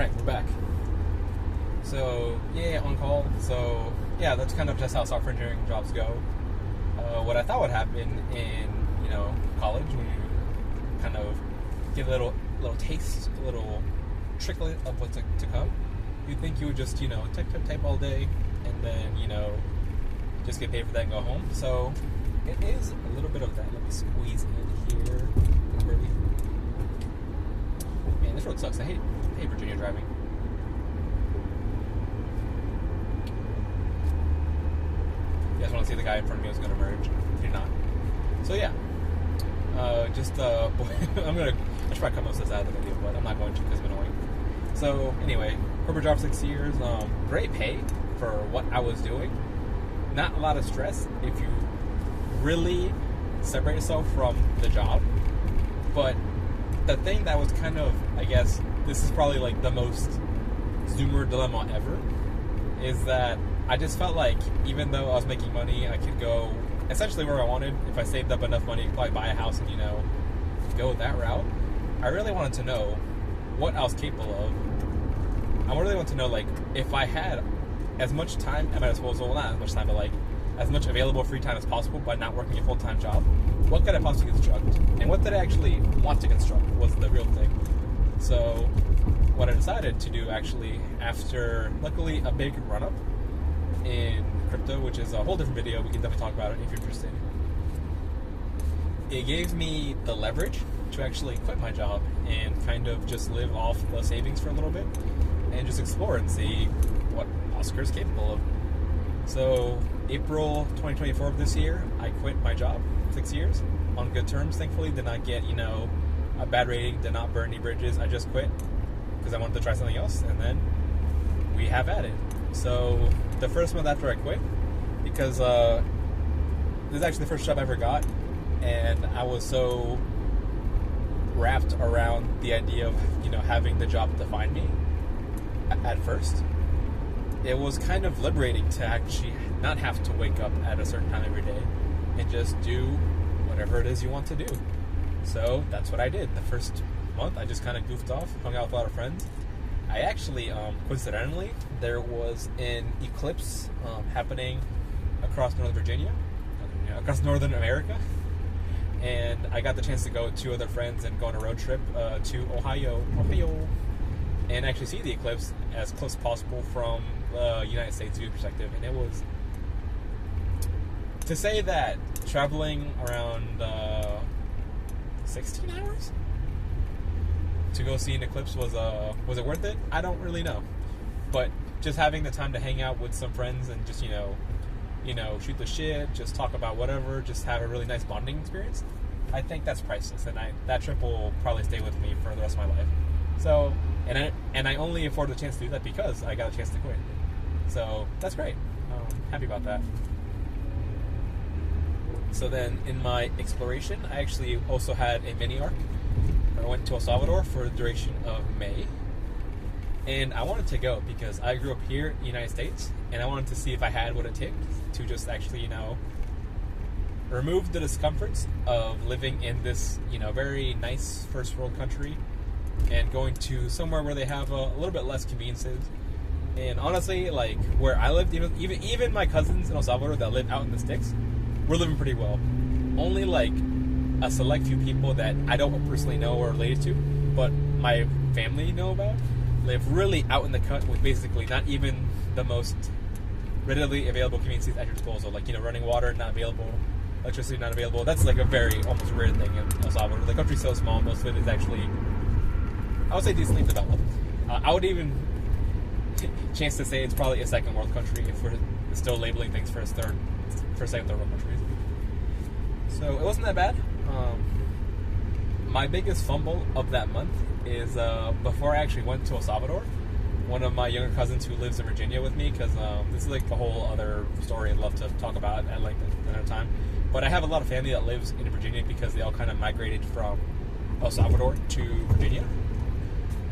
Okay, we're back. So, yeah, on call. So, yeah, that's kind of just how software engineering jobs go. What I thought would happen in, college, when you kind of get a little taste, a little trickle of what's to come, you'd think you would just, type all day, and then, just get paid for that and go home. So, it is a little bit of that. Let me squeeze in here. Man, this road sucks. I hate Virginia driving. You guys want to see the guy in front of me was going to merge? He did not. So yeah, I should probably cut most of this out of the video, but I'm not going to because it's annoying. So anyway, corporate job 6 years, great pay for what I was doing. Not a lot of stress if you really separate yourself from the job. But the thing that was kind of, I guess, this is probably like the most Zoomer dilemma ever, is that I just felt like even though I was making money, I could go essentially where I wanted. If I saved up enough money, I could probably buy a house and, go that route. I really wanted to know what I was capable of. I really want to know, like, if I had as much time at my disposal, well, not as much time, but like as much available free time as possible by not working a full-time job, what could I possibly construct? And what did I actually want to construct was the real thing. So what I decided to do, actually, after luckily a big run-up in crypto, which is a whole different video, we can definitely talk about it if you're interested. It gave me the leverage to actually quit my job and kind of just live off the savings for a little bit and just explore and see what Oscar's capable of. So April 2024 of this year, I quit my job, 6 years, on good terms, thankfully. Did not get, a bad rating, did not burn any bridges. I just quit because I wanted to try something else, and then we have at it. So the first month after I quit, because this is actually the first job I ever got, and I was so wrapped around the idea of, having the job define me at first. It was kind of liberating to actually not have to wake up at a certain time every day and just do whatever it is you want to do. So that's what I did. The first month, I just kind of goofed off, hung out with a lot of friends. I actually, coincidentally, there was an eclipse happening across across Northern America, and I got the chance to go with 2 other friends and go on a road trip to Ohio, and actually see the eclipse as close as possible from the United States view perspective. And it was, to say that traveling around 16 hours to go see an eclipse was it worth it? I don't really know, but just having the time to hang out with some friends and just shoot the shit, just talk about whatever, just have a really nice bonding experience, I think that's priceless, and that trip will probably stay with me for the rest of my life. So, and I only afforded the chance to do that because I got a chance to quit. So that's great. Happy about that. So then, in my exploration, I actually also had a mini arc. I went to El Salvador for the duration of May, and I wanted to go because I grew up here in the United States, and I wanted to see if I had what it takes to just actually, remove the discomforts of living in this, very nice first world country and going to somewhere where they have a little bit less conveniences. And honestly, like, where I lived, even my cousins in El Salvador that live out in the sticks, we're living pretty well. Only like a select few people that I don't personally know or related to, but my family know about, live really out in the cut with basically not even the most readily available conveniences at your disposal. Like, running water not available, electricity not available. That's like a very almost rare thing in El Salvador. The country's so small, most of it is actually, I would say, decently developed. I would even chance to say it's probably a second world country if we're still labeling things for second, third world countries. So it wasn't that bad. My biggest fumble of that month is before I actually went to El Salvador, one of my younger cousins who lives in Virginia with me, because this is like a whole other story I'd love to talk about at like another time. But I have a lot of family that lives in Virginia because they all kind of migrated from El Salvador to Virginia.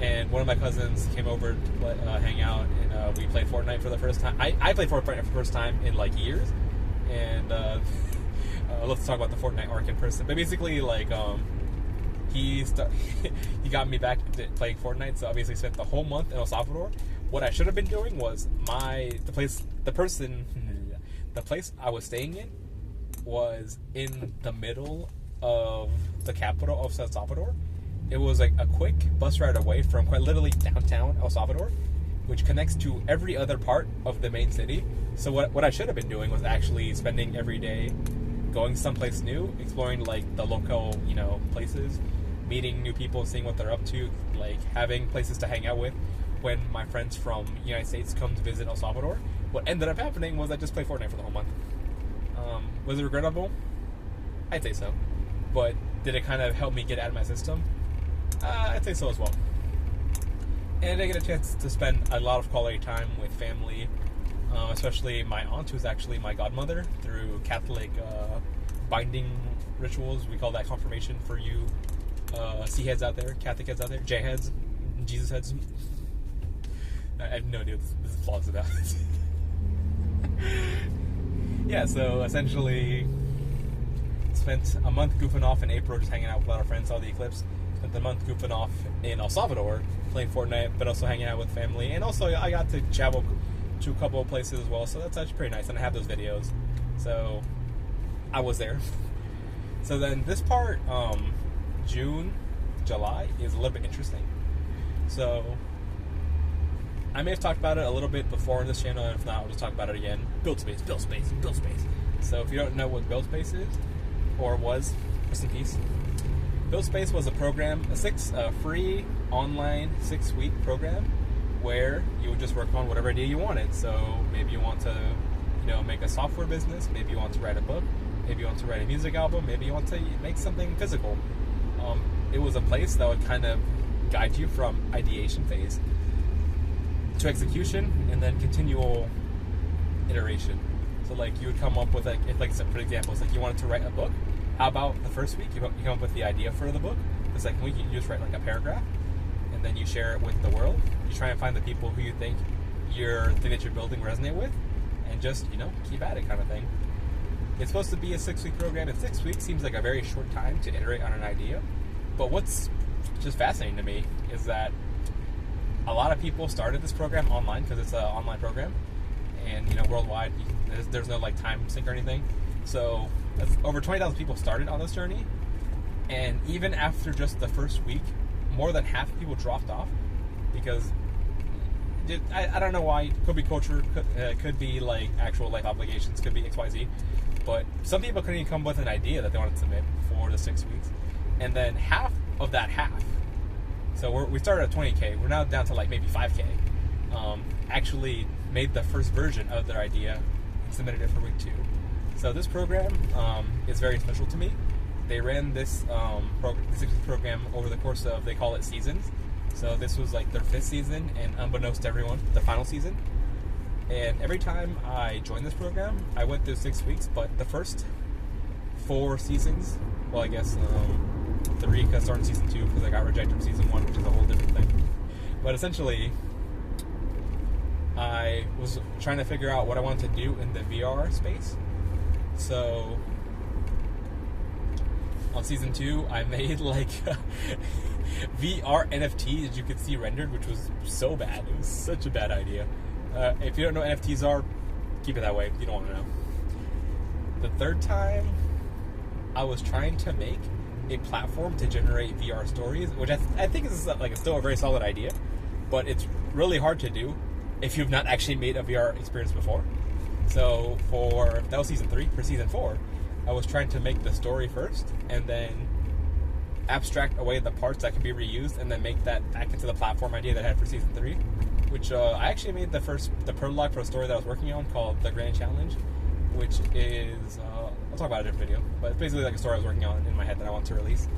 And one of my cousins came over to hang out, and we played Fortnite for the first time. I played Fortnite for the first time in like years, and I'd love to talk about the Fortnite arc in person. But basically, like, he got me back to playing Fortnite. So obviously spent the whole month in El Salvador. What I should have been doing was the place I was staying in was in the middle of the capital of El Salvador. It was like a quick bus ride away from quite literally downtown El Salvador, which connects to every other part of the main city. So what I should have been doing was actually spending every day going someplace new, exploring like the local, places, meeting new people, seeing what they're up to, like having places to hang out with when my friends from the United States come to visit El Salvador. What ended up happening was I just played Fortnite for the whole month. Was it regrettable? I'd say so. But did it kind of help me get out of my system? I'd say so as well. And I get a chance to spend a lot of quality time with family, especially my aunt, who's actually my godmother, through Catholic binding rituals. We call that confirmation for you C-heads out there, Catholic heads out there, J-heads, Jesus heads. I have no idea what this vlog's about. Yeah, so essentially spent a month goofing off in April, just hanging out with a lot of friends, saw the eclipse. Spent the month goofing off in El Salvador, playing Fortnite, but also hanging out with family. And also I got to travel to a couple of places as well, so that's actually pretty nice. And I have those videos. So I was there. So then this part, June, July, is a little bit interesting. So I may have talked about it a little bit before in this channel, and if not, I'll just talk about it again. Buildspace. So if you don't know what Buildspace is, or was, rest in peace. Buildspace was a program, a free online 6-week program where you would just work on whatever idea you wanted. So maybe you want to, make a software business. Maybe you want to write a book. Maybe you want to write a music album. Maybe you want to make something physical. It was a place that would kind of guide you from ideation phase to execution and then continual iteration. So like you would come up with for example, it's like you wanted to write a book. How about the first week you come up with the idea for the book? The second week you just write like a paragraph, and then you share it with the world. You try and find the people who you think your thing that you're building resonate with, and just keep at it kind of thing. It's supposed to be a 6-week program, and 6 weeks seems like a very short time to iterate on an idea. But what's just fascinating to me is that a lot of people started this program online because it's an online program, and worldwide there's no like time sync or anything. So over 20,000 people started on this journey, and even after just the first week, more than half of people dropped off because I don't know why. Could be culture, could be like actual life obligations, could be XYZ. But some people couldn't even come with an idea that they wanted to submit for the 6 weeks, and then half of that half. So we started at 20K. We're now down to like maybe 5K. Actually made the first version of their idea and submitted it for week 2. So this program is very special to me. They ran this program over the course of, they call it seasons. So this was like their 5th season, and unbeknownst to everyone, the final season. And every time I joined this program, I went through 6 weeks, but the first 4 seasons, well, I guess 3 because I started season 2 because I got rejected from season 1, which is a whole different thing. But essentially, I was trying to figure out what I wanted to do in the VR space. So on season 2, I made like VR NFT that you could see rendered, which was so bad. It was such a bad idea. If you don't know what NFTs are, keep it that way. You don't want to know. The third time, I was trying to make a platform to generate VR stories, which I think is like still a very solid idea, but it's really hard to do if you've not actually made a VR experience before. So that was season 3. For season 4, I was trying to make the story first, and then abstract away the parts that could be reused, and then make that back into the platform idea that I had for season 3. Which I actually made the prologue for a story that I was working on called The Grand Challenge, which is I'll talk about it in a different video, but it's basically like a story I was working on in my head that I want to release.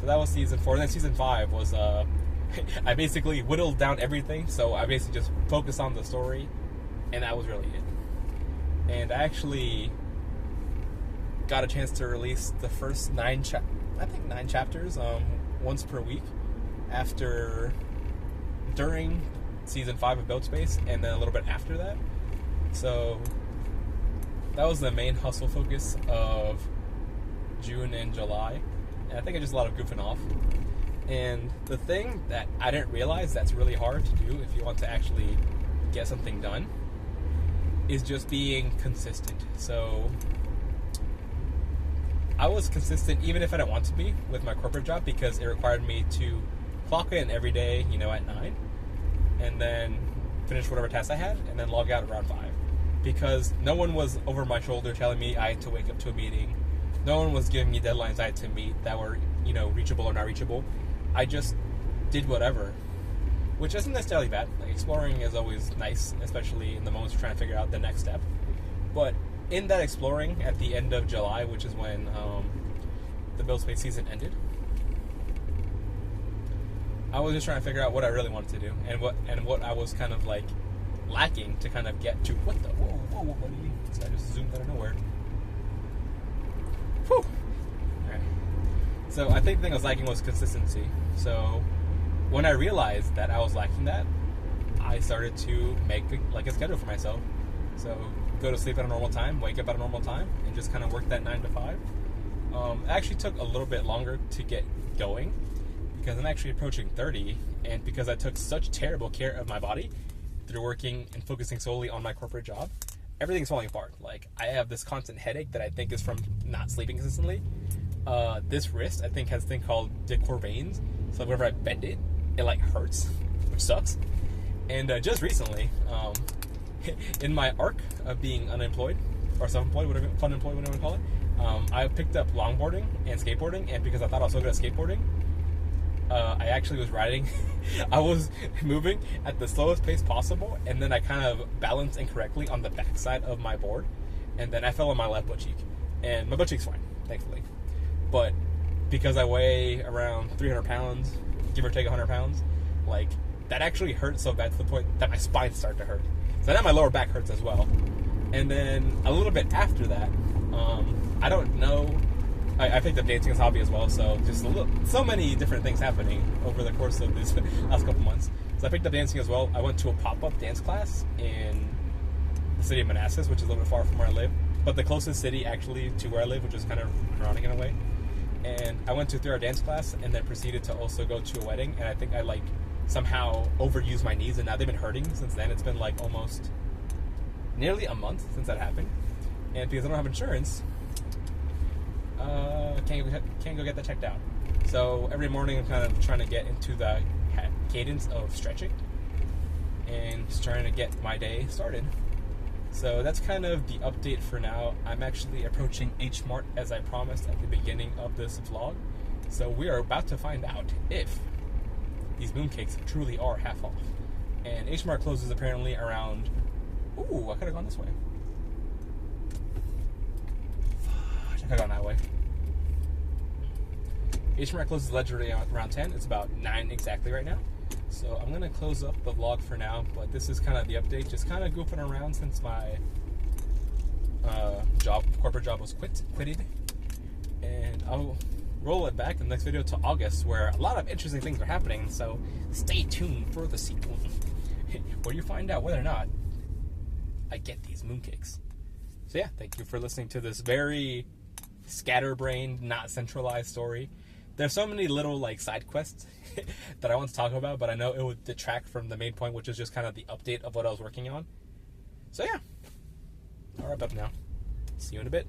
So that was season 4. And then season 5 was I basically whittled down everything, so I basically just focused on the story, and that was really it. And I actually got a chance to release the first 9 chapters once per week during season 5 of Buildspace, and then a little bit after that. So that was the main hustle focus of June and July, and I think I just a lot of goofing off. And the thing that I didn't realize that's really hard to do if you want to actually get something done is just being consistent. So I was consistent even if I didn't want to be with my corporate job because it required me to clock in every day, at 9, and then finish whatever tasks I had, and then log out around 5. Because no one was over my shoulder telling me I had to wake up to a meeting. No one was giving me deadlines I had to meet that were, reachable or not reachable. I just did whatever, which isn't necessarily bad. Like, exploring is always nice, especially in the moments you're trying to figure out the next step. But in that exploring, at the end of July, which is when the Build Space season ended, I was just trying to figure out what I really wanted to do and what I was kind of like lacking to kind of get to. What the whoa, buddy! So I just zoomed out of nowhere. Whew. All right. So I think the thing I was lacking was consistency. So when I realized that I was lacking that, I started to make a schedule for myself. So go to sleep at a normal time, wake up at a normal time, and just kind of work that 9 to 5. It actually took a little bit longer to get going because I'm actually approaching 30, and because I took such terrible care of my body through working and focusing solely on my corporate job, everything's falling apart. Like, I have this constant headache that I think is from not sleeping consistently. This wrist, I think, has a thing called de Quervain's. So whenever I bend it, it like hurts, which sucks. And just recently, in my arc of being unemployed or self-employed, whatever, fun-employed, whatever you want to call it, I picked up longboarding and skateboarding, and because I thought I was so good at skateboarding, I actually was riding. I was moving at the slowest pace possible, and then I kind of balanced incorrectly on the backside of my board, and then I fell on my left butt cheek. And my butt cheek's fine, thankfully. But because I weigh around 300 pounds, give or take 100 pounds, like, that actually hurt so bad to the point that my spine started to hurt. So now my lower back hurts as well. And then a little bit after that, I don't know, I picked up dancing as a hobby as well, so just so many different things happening over the course of this last couple months. So I picked up dancing as well. I went to a pop-up dance class in the city of Manassas, which is a little bit far from where I live, but the closest city actually to where I live, which is kind of ironic in a way. And I went to a 3-hour dance class and then proceeded to also go to a wedding, and I think I somehow overused my knees, and now they've been hurting since then. It's been almost nearly a month since that happened, and because I don't have insurance, can't go get that checked out. So every morning I'm kind of trying to get into the cadence of stretching and just trying to get my day started. So that's kind of the update for now. I'm actually approaching H Mart as I promised at the beginning of this vlog. So we are about to find out if these mooncakes truly are half off. And H Mart closes apparently around... Ooh, I could have gone this way. I could have gone that way. H Mart closes allegedly around 10. It's about 9 exactly right now. So I'm going to close up the vlog for now, but this is kind of the update. Just kind of goofing around since my corporate job was quitted. And I'll roll it back in the next video to August, where a lot of interesting things are happening, so stay tuned for the sequel, where you find out whether or not I get these mooncakes. So yeah, thank you for listening to this very scatterbrained, not centralized story. There's so many little side quests that I want to talk about, but I know it would detract from the main point, which is just kind of the update of what I was working on. So yeah, I'll wrap up now. See you in a bit.